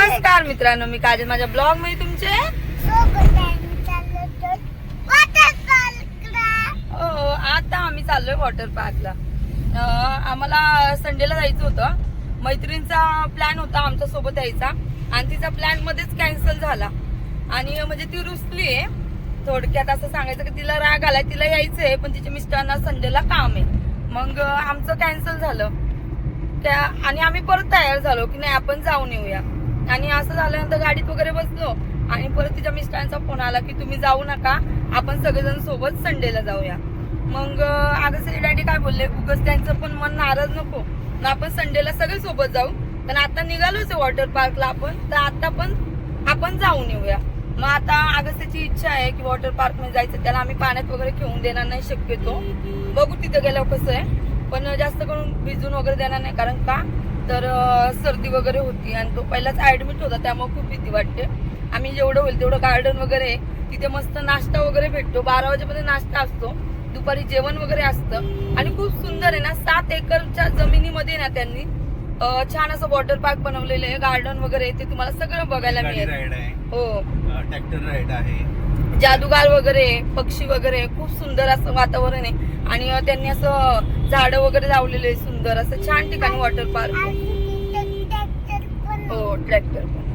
नमस्कार मित्रांनो, मी काजल, माझ्या ब्लॉग मध्ये तुमचे आता आम्ही चाललोय वॉटर पार्कला. आम्हाला संडेला जायचं होतं. मैत्रिणींचा प्लॅन होता आमच्या सोबत यायचा आणि तिचा प्लॅन मध्येच कॅन्सल झाला. आणि म्हणजे ती रुसली आहे. थोडक्यात असं सांगायचं की तिला राग आलाय, तिला यायचंय पण तिच्या मिस्टरांना संडेला काम आहे. मग आमचं कॅन्सल झालं त्या आणि आम्ही परत तयार झालो की नाही आपण जाऊन येऊया. आणि असं झाल्यानंतर गाडीत वगैरे बसलो आणि परत तिच्या मिस्टरांचा फोन आला की तुम्ही जाऊ नका, आपण सगळेजण सोबत संडेला जाऊया. मग अगं डॅडी काय बोलले, उगाच त्यांचं पण मन नाराज नको, आपण संडेला सगळे सोबत जाऊ. पण आता निघालोच आहे वॉटर पार्कला आपण, तर आता पण आपण जाऊन येऊया. मग आता अगस्त्याची इच्छा आहे की वॉटर पार्क मध्ये जायचं. त्याला आम्ही पाण्यात वगैरे खेळून देणार नाही शक्यतो, बघू तिथं गेल्यावर कसं आहे. पण जास्त करून भिजून वगैरे देणार नाही, कारण का तर सर्दी वगैरे होती आणि तो पहिलाच ऍडमिट होता, त्यामुळे खूप भीती वाटते. आम्ही जेवढं होईल तेवढं गार्डन वगैरे, तिथे मस्त नाश्ता वगैरे भेटतो. 12 वाजेपर्यंत नाश्ता असतो, दुपारी जेवण वगैरे असतं आणि खूप सुंदर आहे ना. 7 एकरच्या जमिनीमध्ये ना त्यांनी छान असं वॉटर पार्क बनवलेलं आहे. गार्डन वगैरे ते तुम्हाला सगळं बघायला मिळेल. हो, ट्रॅक्टर राईड आहे, जादूगार वगैरे, पक्षी वगैरे, खूप सुंदर असं वातावरण आहे. आणि त्यांनी असं झाडं वगैरे लावलेले सुंदर असं छान ठिकाणी वॉटर पार्क. हो, ट्रॅक्टर पण.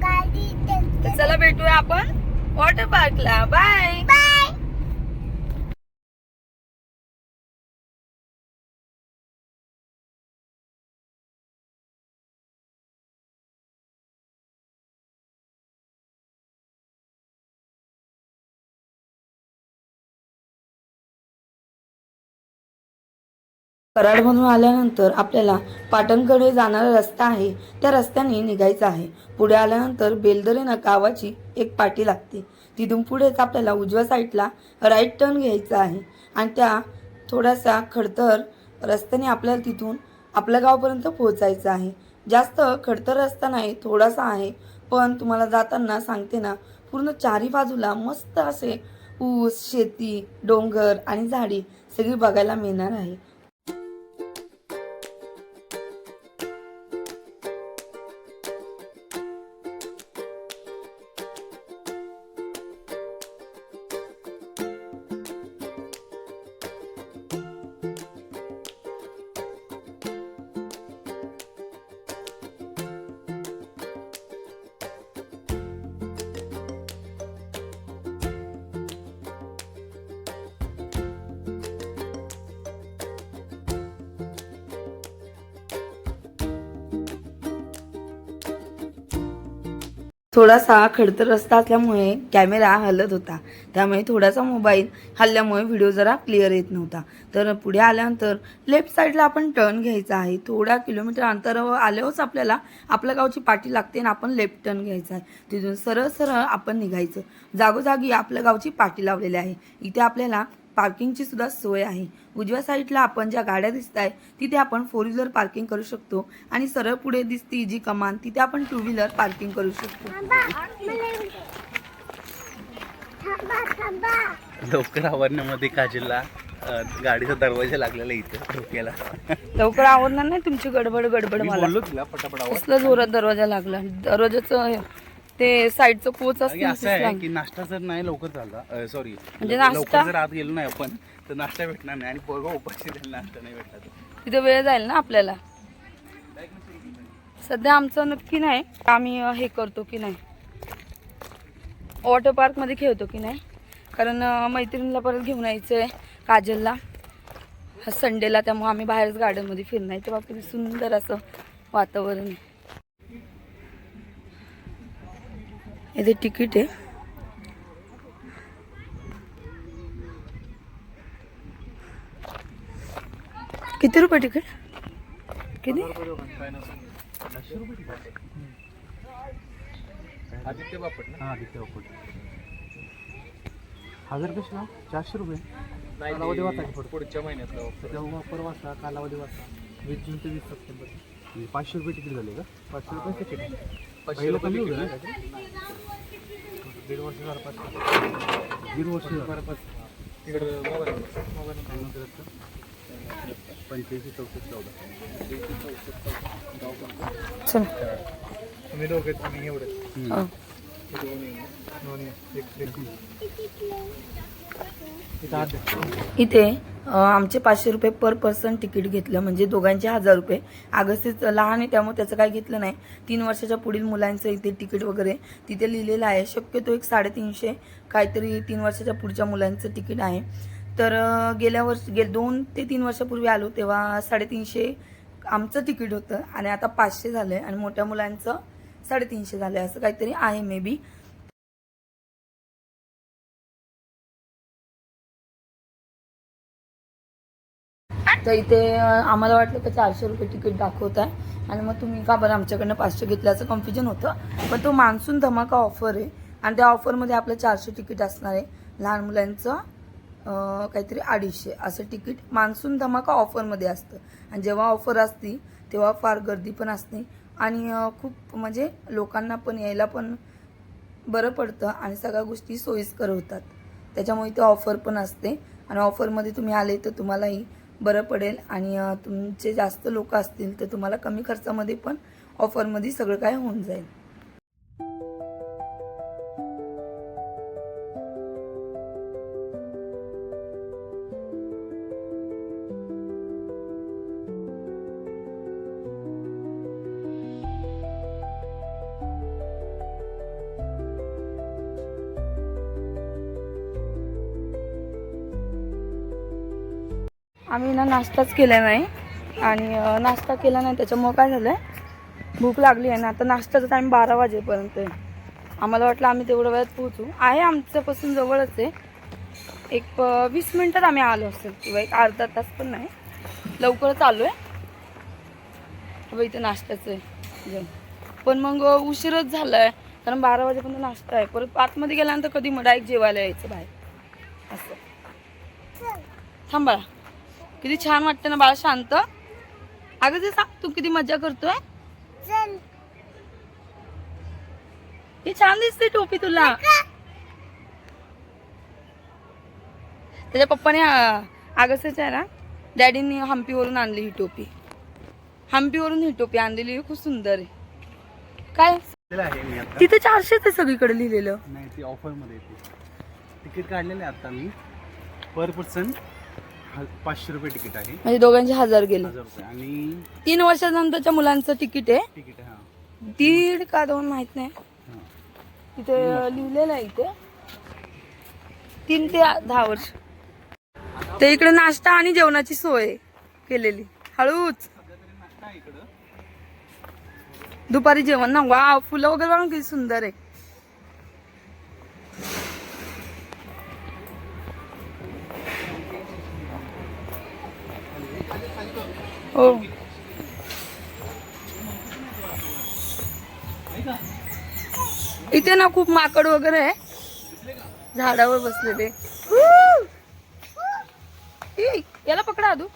तर चला भेटूया आपण वॉटर पार्कला. बाय. कराडमधून आल्यानंतर आपल्याला पाटणकडे जाणारा रस्ता आहे, त्या रस्त्याने निघायचं आहे. पुढे आल्यानंतर बेलदरे ना गावाची एक पाटी लागते. तिथून पुढेच आपल्याला उजव्या साईडला राईट टर्न घ्यायचा आहे आणि त्या थोडासा खडतर रस्त्याने आपल्याला तिथून आपल्या गावापर्यंत पोहोचायचं आहे. जास्त खडतर रस्ता नाही, थोडासा आहे, पण तुम्हाला जाताना सांगते ना, पूर्ण चारी बाजूला मस्त असे ऊस, शेती, डोंगर आणि झाडी सगळी बघायला मिळणार आहे. थोडासा खडतर रस्ता असल्यामुळे कॅमेरा हलत होता, त्यामुळे थोडासा मोबाईल हल्ल्यामुळे व्हिडिओ जरा क्लिअर येत नव्हता. तर पुढे आल्यानंतर लेफ्ट साईडला आपण टर्न घ्यायचा आहे. थोड्या किलोमीटर अंतरावर आल्यावरच आपल्याला आपल्या गावची पाटी लागते आणि आपण लेफ्ट टर्न घ्यायचा आहे. तिथून सरळ सरळ आपण निघायचं. जागोजागी आपल्या गावची पाटी लावलेली आहे. इथे आपल्याला पार्किंगची सुद्धा सोय आहे. उजव्या साईडला आपण ज्या गाड्या दिसत आहे तिथे आपण 4 व्हीलर पार्किंग करू शकतो आणि सरळ पुढे दिसती जी कमान तिथे आपण 2 व्हीलर पार्किंग करू शकतो. लवकर आवरण्यामध्ये काजलला गाडीचा दरवाजा लागलेला इथं डोक्याला. लवकर आवरणार नाही तुमची गडबड मला बोललो तुला पटापट आवर. कसला जोरात दरवाजा लागला. दरवाजाचं ते साईडचं कोच असं आहे की नाश्ता जर नाही लवकर झाला, सॉरी म्हणजे नाश्ता लवकर जर आत गेलो नाही आपण तर नाश्ता भेटणार नाही आणि पोरगा उपाशी राहील नाश्ता नाही भेटला तर. तिथे वेळ जाईल ना आपल्याला. सध्या आमचं नक्की नाही आम्ही हे करतो की नाही, वॉटर पार्क मध्ये खेळतो की नाही, कारण मैत्रिणीला परत घेऊन यायचंय काजलला संडेला, त्यामुळे आम्ही बाहेरच गार्डन मध्ये फिरणार. तेव्हा किती सुंदर असं वातावरण आहे. इथे तिकीट आहे. किती रुपये तिकीट? किती? आदित्य बापट ना? हां, आदित्य बापट. 1000 कशा? 400 रुपये. कालावधी वाचा पुढच्या महिन्यातला वापर वाचा, कालावधी वाचा. 20 जून ते 20 सप्टेंबर. 500 रुपये तिकीट झाले का? 500 रुपये तिकीट. 500 रुपये कमी होईल. 1.5 वर्ष झालं. 1.5 वर्ष झालं. तिकडे मोबाईल 85 64 14. चल तुम्ही दोघे तुम्ही एवढे हं. इथे आमचे 500 रुपये पर पर्सन तिकीट घेतलं, म्हणजे दोघांचे 1000 रुपये. अगस्तीच लहान आहे त्यामुळे त्याचं काही घेतलं नाही. 3 वर्षाच्या पुढील मुलांचं इथे तिकीट वगैरे तिथे लिहिलेलं आहे. शक्यतो एक 350 काहीतरी 3 वर्षाच्या पुढच्या मुलांचं तिकीट आहे. तर गेल्या वर्षी 2 ते 3 वर्षापूर्वी आलो तेव्हा 350 आमचं तिकीट होतं आणि आता 500 झालंय आणि मोठ्या मुलांचं 350 झालंय, असं काहीतरी आहे मे बी. तर इथे आम्हाला वाटलं तर 400 रुपये तिकीट दाखवत आहे आणि मग तुम्ही का बरं आमच्याकडनं 500 घेतल्याचं कन्फ्युजन होतं. पण तो मान्सून धमाका ऑफर आहे आणि त्या ऑफरमध्ये आपलं 400 तिकीट असणार आहे. लहान मुलांचं काहीतरी 250 असं तिकीट मान्सून धमाका ऑफरमध्ये असतं. आणि जेव्हा ऑफर असते तेव्हा फार गर्दी पण असते आणि खूप म्हणजे लोकांना पण यायला पण बरं पडतं आणि सगळ्या गोष्टी सोयीस्कर होतात. त्याच्यामुळे ते ऑफर पण असते आणि ऑफरमध्ये तुम्ही आले तर तुम्हालाही बरं पडेल आणि तुमचे जास्त लोक असतील तर तुम्हाला कमी खर्चामध्ये पण ऑफरमध्ये सगळं काय होऊन जाईल. आम्ही ना नाश्ताच केला नाही आणि नाश्ता केला नाही त्याच्यामुळे काय झालं आहे, भूक लागली आहे ना. आता नाश्त्याचा टाईम 12 वाजेपर्यंत आहे. आम्हाला वाटलं आम्ही तेवढ्या वेळात पोहोचू. आहे आमच्यापासून जवळच आहे, एक 20 मिनटात आम्ही आलो असेल किंवा एक अर्धा तास पण नाही, लवकरच आलो आहे. बाबा इथं नाश्त्याचं आहे जेवण, पण मग उशीरच झाला आहे कारण 12 वाजेपर्यंत नाश्ता आहे. परत आतमध्ये गेल्यानंतर कधी मग डायरेक्ट जेवायला यायचं बाहेर असं. थांबा, किती छान वाटतं ना बाळा, शांत. अगं ते सांग तू किती मजा करतोय. ही छान दिसते टोपी तुला. त्याच्या पप्पाने अगस्टच्या आहे ना डॅडींनी हम्पीवरून आणली ही टोपी. हम्पीवरून ही टोपी आणलेली, खूप सुंदर आहे. काय तिथे 400 आहे सगळीकडे लिहिलेलं. नाही ती ऑफर मध्ये येते. तिकीट काढलेलं आहे आता मी. पर पर्सन 500 रुपये तिकीट आहे, म्हणजे दोघांचे 1000 गेले. 1000 रुपये आणि 3 वर्षानंतरच्या मुलांचं तिकीट आहे. तिकीट आहे 1.5 का 2 माहित नाही, तिथे लिहिलेलं आहे. इथे 3 ते 10 वर्ष. ते इकडे नाश्ता आणि जेवणाची सोय केलेली. हळूच दुपारी जेवण ना. वा, फुलं वगैरे बघा किती सुंदर आहे. हो, इथे ना खूप माकड वगैरे आहे झाडावर बसलेले. याला पकडा आदू.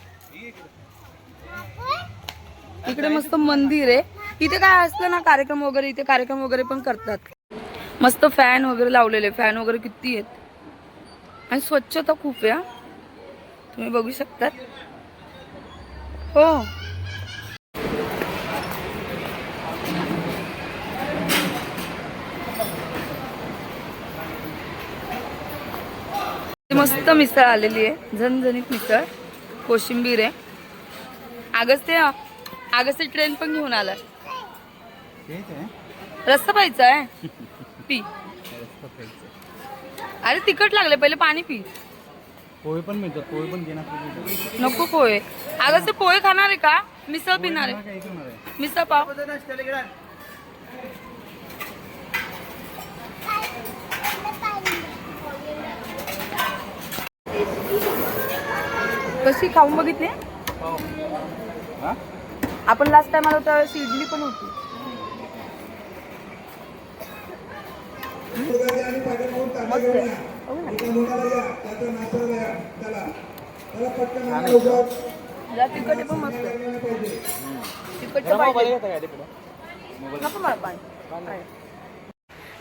इकडे मस्त मंदिर आहे. इथे काय असतं ना कार्यक्रम वगैरे, इथे कार्यक्रम वगैरे पण करतात. मस्त फॅन वगैरे लावलेले, फॅन वगैरे किती आहेत आणि स्वच्छता खूप आहे. तुम्ही बघू शकतात. हो, मस्त मिसळ आलेली आहे, झणझणीत मिसळ, कोशिंबीर आहे. अगस्ते ट्रेन पण घेऊन आला. रस्ता पाहायचा आहे, पी. अरे तिखट लागले, पहिले पाणी पी. पोहे पण मिळतात, पोहे पण घेणार. नको पोहे. अगस्ते पोहे खाणार आहे का? मिसळ पिणार आहे? मिसळ पाव. कशी खाऊन बघितली आपण लास्ट टाइम आलो त्यावेळेस इडली पण होती. तिखट पण मस्त.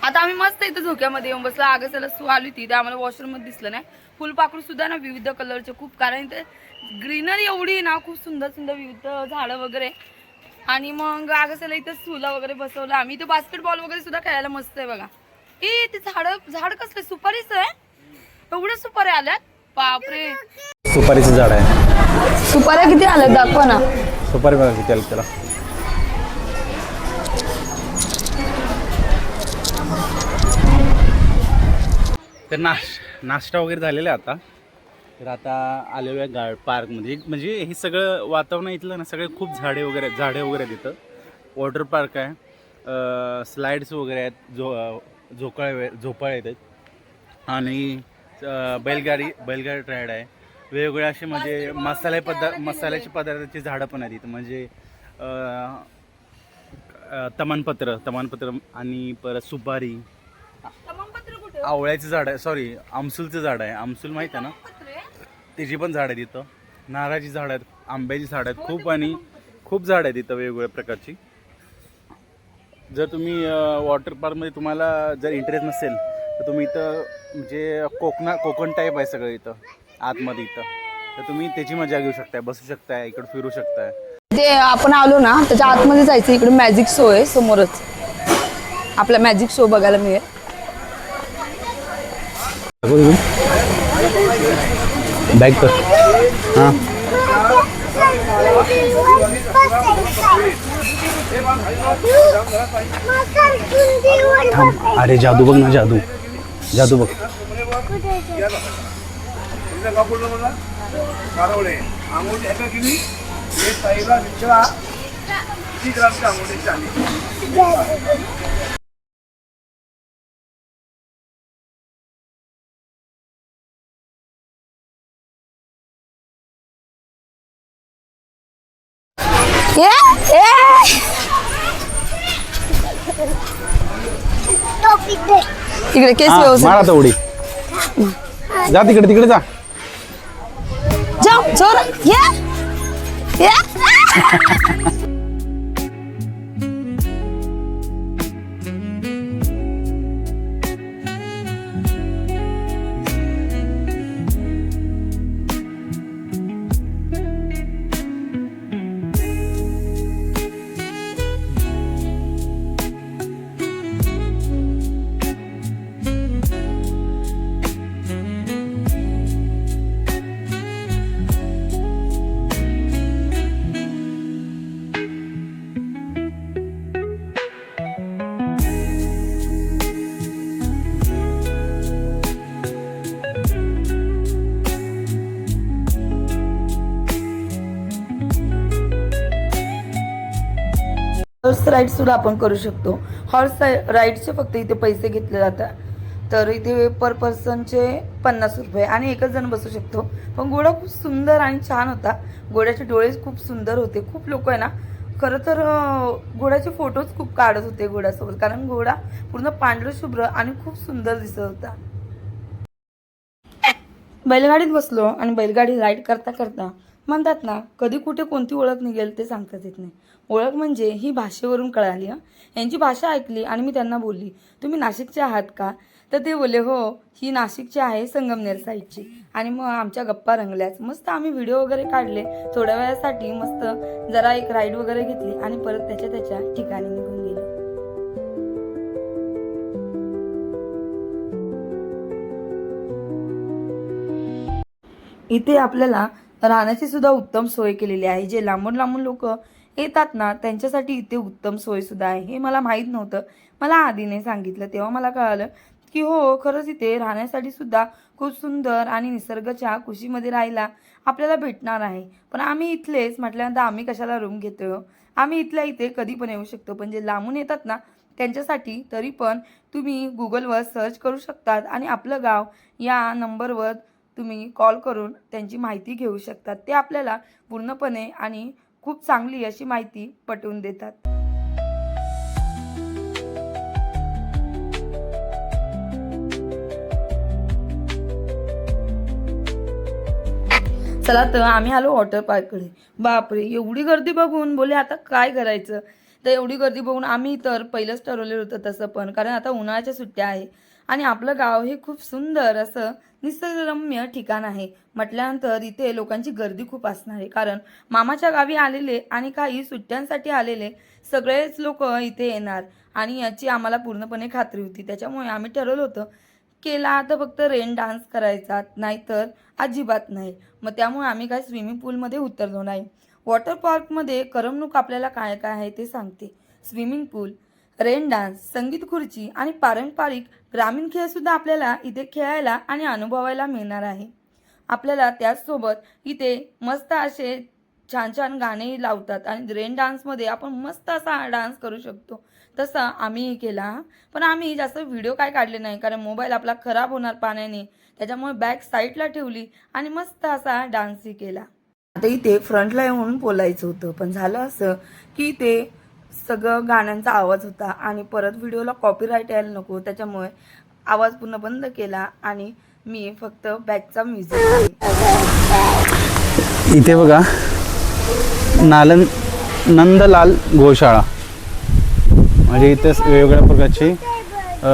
आता आम्ही मस्त इथं झोक्यामध्ये येऊन बसलो. आगस्ताला सू आली होती ते आम्हाला वॉशरूम मध्ये दिसलं नाही. फुलपाखरू सुद्धा ना विविध कलरचे खूप, कारण इथे ग्रीनरी एवढी ना, खूप सुंदर सुंदर विविध झाडं वगैरे. आणि मग आगसला इथं सुला वगैरे बसवलं आम्ही. इथे बास्केटबॉल वगैरे सुद्धा खेळायला मस्त आहे बघा. ते झाड कसलं सुपारीच आहे. एवढं सुपारी आल्यात बापरे. सुपारीचं झाड आहे. सुपाऱ्या किती आल्यात दाखवा ना. सुपारी बघा किती आली त्याला. तर नाश्ता वगैरे झालेला आहे आता. तर आता आलेलो आहे पार्कमध्ये. म्हणजे हे सगळं वातावरण इथलं ना सगळे खूप झाडे वगैरे आहेत तिथं. वॉटर पार्क आहे, स्लाइड्स वगैरे आहेत, झोपाळे आहेत आणि बैलगाडी राईड आहे. वेगवेगळे असे म्हणजे मसाल्याचे पदार्थाची झाडं पण आहेत इथं. म्हणजे तमानपत्र आणि परत सुपारी, आवळ्याचं झाड आहे, सॉरी आमसूलचं झाड आहे. आमसूल माहीत आहे ना, त्याची पण झाड आहे तिथं. नारळाची झाड आहेत, आंब्याची झाड आहेत खूप झाड आहेत तिथं वेगवेगळ्या प्रकारची. जर तुम्ही वॉटर पार्कमध्ये तुम्हाला जर इंटरेस्ट नसेल तर तुम्ही इथं म्हणजे कोकण टाईप आहे सगळं इथं आतमध्ये इथं. तर तुम्ही त्याची मजा घेऊ शकताय, बसू शकताय, इकडे फिरू शकताय. ते आपण आलो ना त्याच्या आतमध्ये जायचं. इकडे मॅजिक शो आहे समोरच. आपला मॅजिक शो बघायला मिळेल. बॅग कर. हां अरे जादू बघ ना, जादू बघ. इकडे केस व्यवस्थित मारा उडी. जा तिकडे जा. जाऊ जोर. हॉर्स राईड सुद्धा आपण करू शकतो. हॉर्स राईडचे फक्त इथे पैसे घेतले जातात. तर इथे पर पर्सनचे 50 रुपये आणि एकच जण बसू शकतो. पण घोडा खूप सुंदर आणि छान होता. घोड्याचे डोळे खूप सुंदर होते. खूप लोक आहे ना खरं तर घोड्याचे फोटोज खूप काढत होते घोड्यासोबत. कारण घोडा पूर्ण पांढरं शुभ्र आणि खूप सुंदर दिसत होता. बैलगाडीत बसलो आणि बैलगाडी राईड करता करता म्हणतात ना कधी कुठे कोणती ओळख निघेल ते सांगताच येत नाही. ओळख म्हणजे ही भाषेवरून कळाली. यांची भाषा ऐकली आणि मी त्यांना बोलली तुम्ही नाशिकचे आहात का. तर ते बोलले हो ही नाशिकची आहे, संगमनेर साईडची. आणि मग आमच्या गप्पा रंगल्याच. मस्त आम्ही व्हिडिओ वगैरे काढले थोड्या वेळासाठी. मस्त जरा एक राईड वगैरे घेतली आणि परत त्याच्या ठिकाणी निघून गेलो. इथे आपल्याला राहण्याची सुद्धा उत्तम सोय केलेली आहे. जे लांबून लोक येतात ना त्यांच्यासाठी इथे उत्तम सोय सुद्धा आहे. हे मला माहीत नव्हतं. मला आधीने सांगितलं तेव्हा मला कळालं की हो खरंच इथे राहण्यासाठी सुद्धा खूप सुंदर आणि निसर्गाच्या कुशीमध्ये राहायला आपल्याला भेटणार आहे. पण आम्ही इथलेच म्हटल्यानंतर आम्ही कशाला रूम घेतोय. आम्ही इथल्या इथे कधी पण येऊ शकतो. पण जे लांबून येतात ना त्यांच्यासाठी तरी पण तुम्ही गुगलवर सर्च करू शकतात आणि आपलं गाव या नंबरवर तुम्ही कॉल करून त्यांची माहिती घेऊ शकतात. ते आपल्याला पूर्णपणे आणि खूप चांगली अशी माहिती पटवून देतात. चला तर आम्ही आलो वॉटर पार्ककडे. बापरे एवढी गर्दी बघून बोले आता काय करायचं. तर एवढी गर्दी बघून आम्ही तर पहिलंच ठरवलेलं होतं तसं पण. कारण आता उन्हाळ्याच्या सुट्ट्या आहे आणि आपलं गाव हे खूप सुंदर असं निसर्गरम्य ठिकाण आहे. म्हटल्यानंतर इथे लोकांची गर्दी खूप असणार आहे, कारण मामाच्या गावी आलेले आणि काही सुट्ट्यांसाठी आलेले सगळेच लोक इथे येणार आणि याची आम्हाला पूर्णपणे खात्री होती. त्याच्यामुळे आम्ही ठरवलं होतं केला आता फक्त रेन डान्स करायचा, नाहीतर अजिबात नाही. मग त्यामुळे आम्ही काय स्विमिंग पूलमध्ये उतरलो नाही. वॉटर पार्कमध्ये करमणूक आपल्याला काय काय आहे ते सांगते. स्विमिंग पूल, रेन डान्स, संगीत खुर्ची आणि पारंपरिक ग्रामीण खेळ सुद्धा आपल्याला इथे खेळायला आणि अनुभवायला मिळणार आहे. आपल्याला त्याचसोबत इथे मस्त असे छान छान गाणे लावतात आणि रेन डान्समध्ये आपण मस्त असा डान्स करू शकतो. तसा आम्हीही केला, पण आम्ही जास्त व्हिडिओ काय काढले नाही, कारण मोबाईल आपला खराब होणार पाण्याने. त्याच्यामुळे बॅग साईडला ठेवली आणि मस्त असा डान्सही केला. आता इथे फ्रंटला येऊन बोलायचं होतं, पण झालं असं की ते सगळं गाण्यांचा आवाज होता आणि परत व्हिडिओला कॉपीराईट यायला नको, त्याच्यामुळे आवाज पूर्ण बंद केला आणि मी फक्त बॅकचा म्युझिक. इथे बघा नंदलाल गोशाळा, म्हणजे इथे वेगवेगळ्या प्रकारचे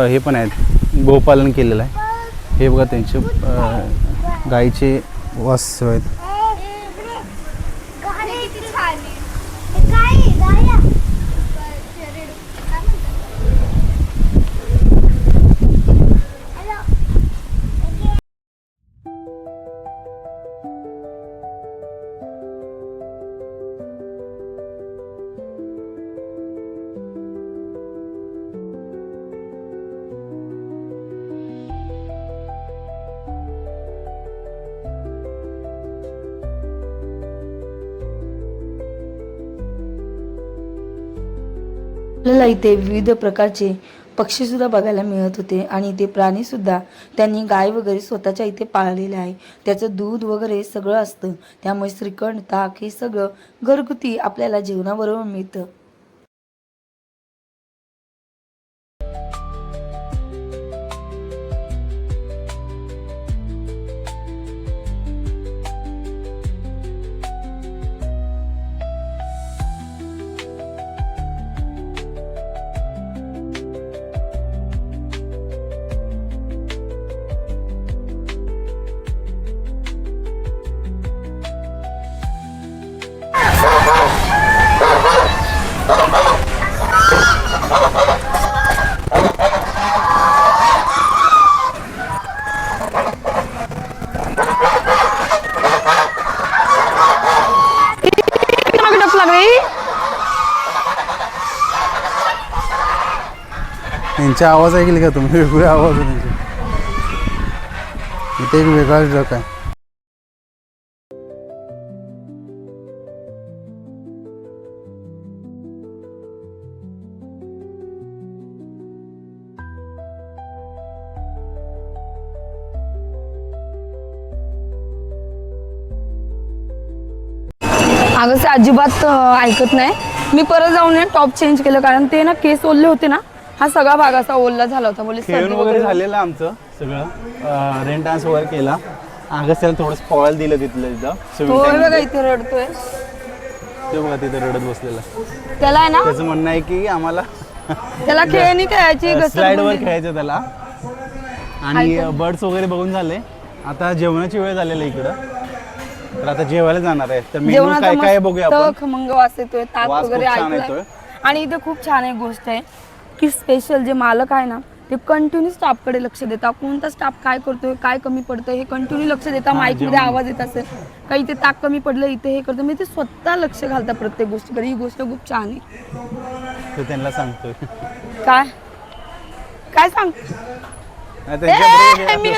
हे पण आहेत, गोपालन केलेलं आहे. हे बघा त्यांचे गाईचे वास आहेत. आपल्याला इथे विविध प्रकारचे पक्षी सुद्धा बघायला मिळत होते आणि इथे प्राणी सुद्धा त्यांनी गाय वगैरे स्वतःच्या इथे पाळलेले आहे. त्याचं दूध वगैरे सगळं असतं, त्यामुळे श्रीखंड, ताक हे सगळं घरगुती आपल्याला जेवणाबरोबर मिळतं. यांचे आवाज ऐकले का तुम्ही? वेगवेगळे आवाज आहे त्यांचे. इथे एक वेगळाच जग आहे. अगं ते अजिबात ऐकत नाही. मी परत जाऊन टॉप चेंज केलं, कारण ते ना केस ओल्ले होते ना, हा सगळा भाग असा ओल्ला झाला होता. बोलले खेळून वगैरे झालेलं आमचं सगळं, रेन डान्स वगैरे केला. त्याला थोडंसं पवायला दिलं तिथलं बघा इथे रडतोय, ते बघा तिथे रडत बसलेला. त्याला आहे ना, त्याचं म्हणणं आहे की आम्हाला त्याला खेळणी खेळायची, स्लाइड वर खेळायचं त्याला. आणि बर्ड्स वगैरे बघून झाले. आता जेवणाची वेळ झालेली इकडं, तर आता जेवायला जाणार आहे. तर मेनू काय काय बघूया आपण. खमंग वास येतोय, ताक वगैरे ऐकतोय. आणि इथे खूप छान एक गोष्ट आहे की स्पेशल जे मालक आहे ना, ते कंटिन्यू स्टाफकडे लक्ष देतात. कोणता स्टाफ काय करतोय, काय कमी पडतंय हे कंटिन्यू लक्ष देतात. माईकमध्ये आवाज येत असेल काही, ते ताक कमी पडलं इथे हे करतो, मी ते स्वतः लक्ष घालतात प्रत्येक गोष्टीकडे. ही गोष्ट खूप छान आहे. ते त्यांना सांगतोय काय काय सांग मी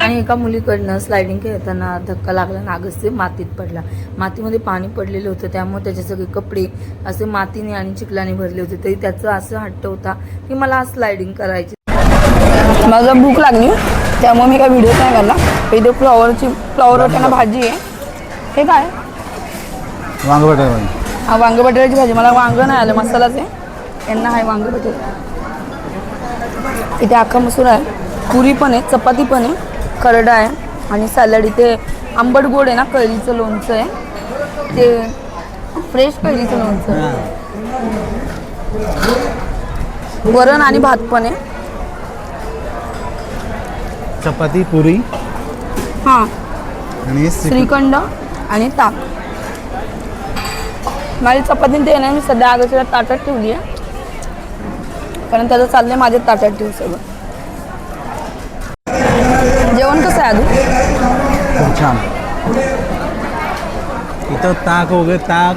आणि एका मुलीकडनं स्लायडिंग खेळताना धक्का लागला, नागच ते मातीत पडला. मातीमध्ये पाणी पडलेलं होतं, त्यामुळे त्याचे सगळे कपडे असे मातीने आणि चिखलाने भरले होते. तरी त्याचं असं हट्ट होता की मला स्लायडिंग करायची. माझा भूक लागली त्यामुळे मी काय व्हिडिओ नाही काढला. इथे फ्लॉवर वाटाणा भाजी आहे. हे काय? वांग बटाटा भाजी. हा, वांग बटाट्याची भाजी. मला वांग नाही आलं, मसालाच आहे. यांना आहे वांग बटाटा. इथे अख्खा मसूर आहे, पुरी पण आहे, चपाती पण आहे, खरडा आहे आणि सॅलड. इथे आंबट गोड आहे ना, कैरीचं लोणचं आहे, ते फ्रेश कैरीचं लोणचं आहे. वरण आणि भात पण आहे. चपाती, पुरी हां, आणि श्रीखंड आणि ताक. माझी चपाती ते नाही, मी सध्या आगोच्या ताटात ठेवली आहे, कारण त्याचं चाललंय माझ्या ताटात ठेवू सगळं. जेवण कसं आहे आदू? खूप छान. इथं ताक वगैरे, ताक,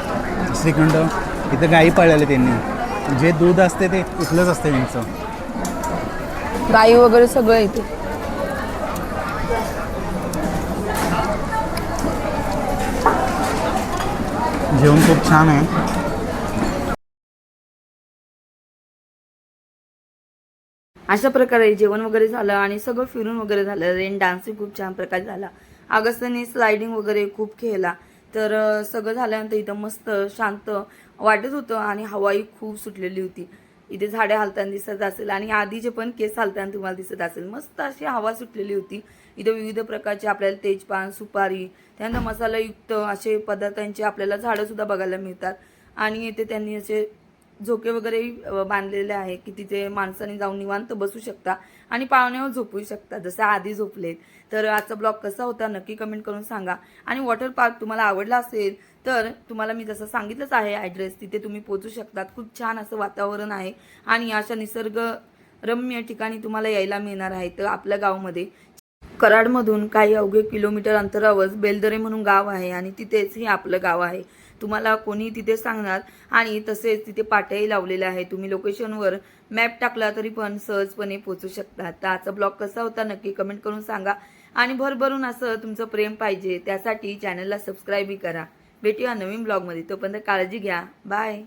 श्रीखंड. इथं गाई पाळलेले त्यांनी, जे दूध असते ते इथलंच असते त्यांचं. गाई वगैरे सगळं इथे. जेवण खूप छान आहे. अशा प्रकारे जेवण वगैरे झालं आणि सगळं फिरून वगैरे झालं. रेन डान्सही खूप छान प्रकारे झाला. अगस्त्यने स्लायडिंग वगैरे खूप खेळला. तर सगळं झाल्यानंतर इथं मस्त शांत वाटत होतं आणि हवाही खूप सुटलेली होती. इथे झाडे हालताना दिसत असेल आणि आधीचे पण केस हालताना तुम्हाला दिसत असेल. मस्त अशी हवा सुटलेली होती. इथं विविध प्रकारचे आपल्याला तेजपान, सुपारी, त्यानंतर मसालायुक्त असे पदार्थांचे आपल्याला झाडं सुद्धा बघायला मिळतात. आणि इथे त्यांनी असे झोके वगैरे बांधलेले आहे की तिथे माणसाने जाऊन निवांत बसू शकता आणि पाळण्यावर झोपू शकता, जसं आधी झोपलेत. तर आजचा ब्लॉग कसा होता नक्की कमेंट करून सांगा. आणि वॉटर पार्क तुम्हाला आवडला असेल तर तुम्हाला मी जसं सांगितलंच आहे ॲड्रेस, तिथे तुम्ही पोहोचू शकतात. खूप छान असं वातावरण आहे आणि अशा निसर्गरम्य ठिकाणी तुम्हाला यायला मिळणार आहे. तर आपल्या गावामध्ये कराडमधून काही अवघे किलोमीटर अंतरावर बेलदरे म्हणून गाव आहे आणि तिथेच हे आपलं गाव आहे. तुम्हाला कोणी तिथे सांगणार आणि तसेच तिथे पाट्याही लावलेल्या आहे. तुम्ही लोकेशनवर मॅप टाकला तरी पण सहजपणे पोहोचू शकता. तर आजचा ब्लॉग कसा होता नक्की कमेंट करून सांगा. आणि भरभरून असं तुमचं प्रेम पाहिजे, त्यासाठी चॅनलला सबस्क्राईबही करा. भेटूया नवीन ब्लॉगमध्ये. तोपर्यंत काळजी घ्या. बाय.